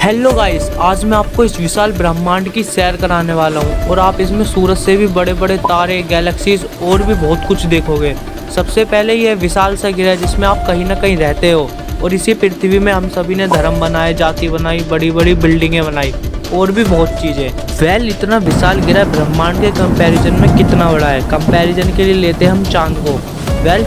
Hello guys, आज मैं आपको इस विशाल ब्रह्मांड की सैर कराने वाला हूँ और आप इसमें सूरज से भी बड़े बड़े तारे, गैलेक्सीज और भी बहुत कुछ देखोगे। सबसे पहले यह विशाल सा ग्रह जिसमें आप कहीं ना कहीं रहते हो और इसी पृथ्वी में हम सभी ने धर्म बनाए, जाति बनाई, बड़ी बड़ी बिल्डिंगें बनाई और भी बहुत चीज़ें। इतना विशाल ग्रह ब्रह्मांड के कंपैरिजन में कितना बड़ा है। कंपैरिजन के लिए लेते हैं हम चांद को।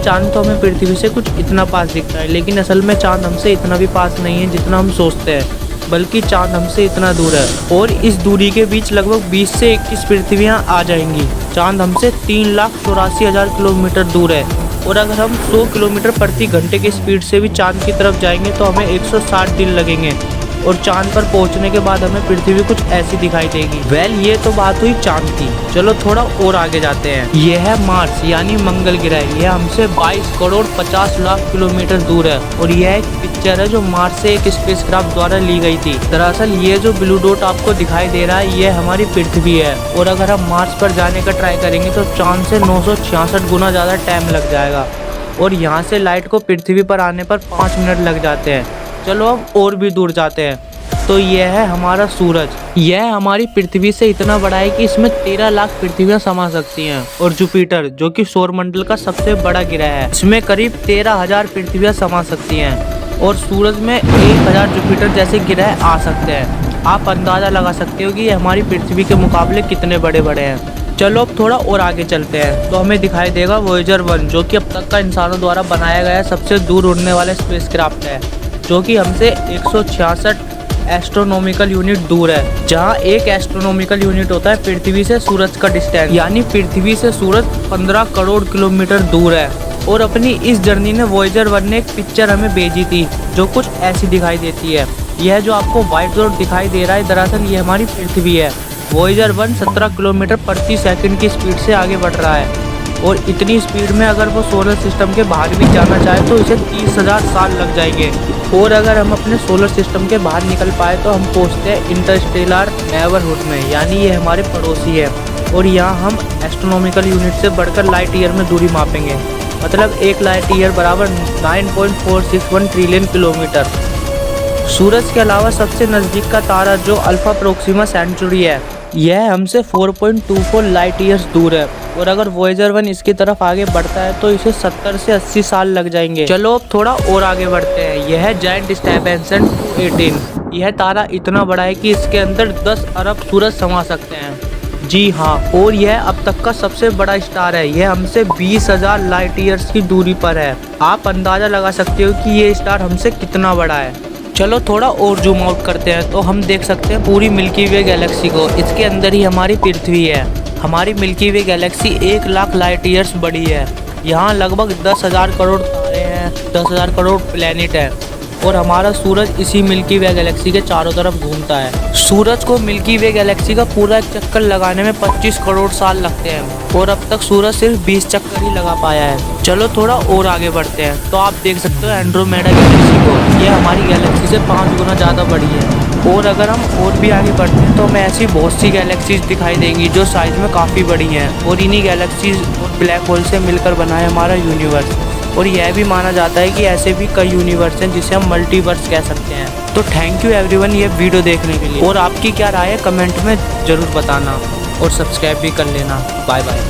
चांद तो हमें पृथ्वी से कुछ इतना पास दिखता है, लेकिन असल में चांद हमसे इतना भी पास नहीं है जितना हम सोचते हैं, बल्कि चांद हमसे इतना दूर है और इस दूरी के बीच लगभग 20 से 21 पृथ्वियाँ आ जाएंगी। चांद हमसे 3,84,000 किलोमीटर दूर है और अगर हम 100 किलोमीटर प्रति घंटे की स्पीड से भी चांद की तरफ जाएंगे तो हमें 160 दिन लगेंगे और चांद पर पहुंचने के बाद हमें पृथ्वी कुछ ऐसी दिखाई देगी। ये तो बात हुई चांद की। चलो थोड़ा और आगे जाते हैं। यह है मार्स यानी मंगल ग्रह। यह हमसे 22 करोड़ 50 लाख किलोमीटर दूर है और यह एक पिक्चर है जो मार्स से एक स्पेसक्राफ्ट द्वारा ली गई थी। दरअसल ये जो ब्लू डॉट आपको दिखाई दे रहा है, यह हमारी पृथ्वी है और अगर हम मार्स पर जाने का ट्राई करेंगे तो चांद से 966 गुना ज्यादा टाइम लग जाएगा और यहाँ से लाइट को पृथ्वी पर आने पर 5 मिनट लग जाते हैं। चलो अब और भी दूर जाते हैं तो यह है हमारा सूरज। यह हमारी पृथ्वी से इतना बड़ा है कि इसमें 13 लाख पृथ्वियां समा सकती हैं और जुपिटर जो कि सौरमंडल का सबसे बड़ा ग्रह है, इसमें करीब 13,000 पृथ्वियां समा सकती हैं और सूरज में 1,000 जुपिटर जैसे ग्रह आ सकते हैं। आप अंदाजा लगा सकते हो कि ये हमारी पृथ्वी के मुकाबले कितने बड़े बड़े हैं। चलो अब थोड़ा और आगे चलते हैं तो हमें दिखाई देगा वॉयेजर 1 जो कि अब तक का इंसानों द्वारा बनाया गया सबसे दूर उड़ने वाला स्पेसक्राफ्ट है, जो कि हमसे 166 एस्ट्रोनॉमिकल यूनिट दूर है। जहां एक एस्ट्रोनॉमिकल यूनिट होता है पृथ्वी से सूरज का डिस्टेंस, यानी पृथ्वी से सूरज 15 करोड़ किलोमीटर दूर है। और अपनी इस जर्नी में वॉयेजर 1 ने एक पिक्चर हमें भेजी थी जो कुछ ऐसी दिखाई देती है। यह जो आपको व्हाइट डॉट दिखाई दे रहा है, दरअसल ये हमारी पृथ्वी है। वॉयेजर 1 17 किलोमीटर प्रति सेकंड की स्पीड से आगे बढ़ रहा है और इतनी स्पीड में अगर वो सोलर सिस्टम के बाहर भी जाना चाहे तो इसे 30,000 साल लग जाएंगे और अगर हम अपने सोलर सिस्टम के बाहर निकल पाए तो हम पहुंचते हैं इंटरस्टेलर नेबरहुड में, यानी ये हमारे पड़ोसी है और यहाँ हम एस्ट्रोनॉमिकल यूनिट से बढ़कर लाइट ईयर में दूरी मापेंगे। मतलब 1 लाइट ईयर बराबर 9.461 ट्रिलियन किलोमीटर। सूरज के अलावा सबसे नज़दीक का तारा जो अल्फा प्रोक्सिमा सेंचुरी है, यह हमसे 4.24 लाइट ईयर्स दूर है और अगर वॉयेजर 1 इसकी तरफ आगे बढ़ता है तो इसे 70 से 80 साल लग जाएंगे। चलो अब थोड़ा और आगे बढ़ते हैं। यह है जायंट स्टेफेंसन 18। यह तारा इतना बड़ा है कि इसके अंदर 10 अरब सूरज समा सकते हैं। जी हाँ, और यह अब तक का सबसे बड़ा स्टार है। यह हमसे 20,000 लाइट ईयर्स की दूरी पर है। आप अंदाजा लगा सकते हो कि ये स्टार हमसे कितना बड़ा है। चलो थोड़ा और जूम आउट करते हैं तो हम देख सकते हैं पूरी मिल्की वे गैलेक्सी को। इसके अंदर ही हमारी पृथ्वी है। हमारी मिल्की वे गैलेक्सी 1 लाख लाइट ईयर्स बड़ी है। यहाँ लगभग 10,000 करोड़ तारे हैं, 10,000 करोड़ प्लेनेट है और हमारा सूरज इसी मिल्की वे गैलेक्सी के चारों तरफ घूमता है। सूरज को मिल्की वे गैलेक्सी का पूरा एक चक्कर लगाने में 25 करोड़ साल लगते हैं और अब तक सूरज सिर्फ 20 चक्कर ही लगा पाया है। चलो थोड़ा और आगे बढ़ते हैं तो आप देख सकते हो एंड्रोमेडा गैलेक्सी को। यह हमारी गैलेक्सी से 5 गुना ज़्यादा बड़ी है और अगर हम और भी आगे बढ़ते हैं तो हमें ऐसी बहुत सी गैलेक्सीज दिखाई देंगी जो साइज में काफ़ी बड़ी हैं और इन्हीं गैलेक्सीज और ब्लैक होल से मिलकर बना है हमारा यूनिवर्स। और यह भी माना जाता है कि ऐसे भी कई यूनिवर्स हैं जिसे हम मल्टीवर्स कह सकते हैं। तो थैंक यू एवरीवन ये वीडियो देखने के लिए और आपकी क्या राय है कमेंट में ज़रूर बताना और सब्सक्राइब भी कर लेना। Bye bye.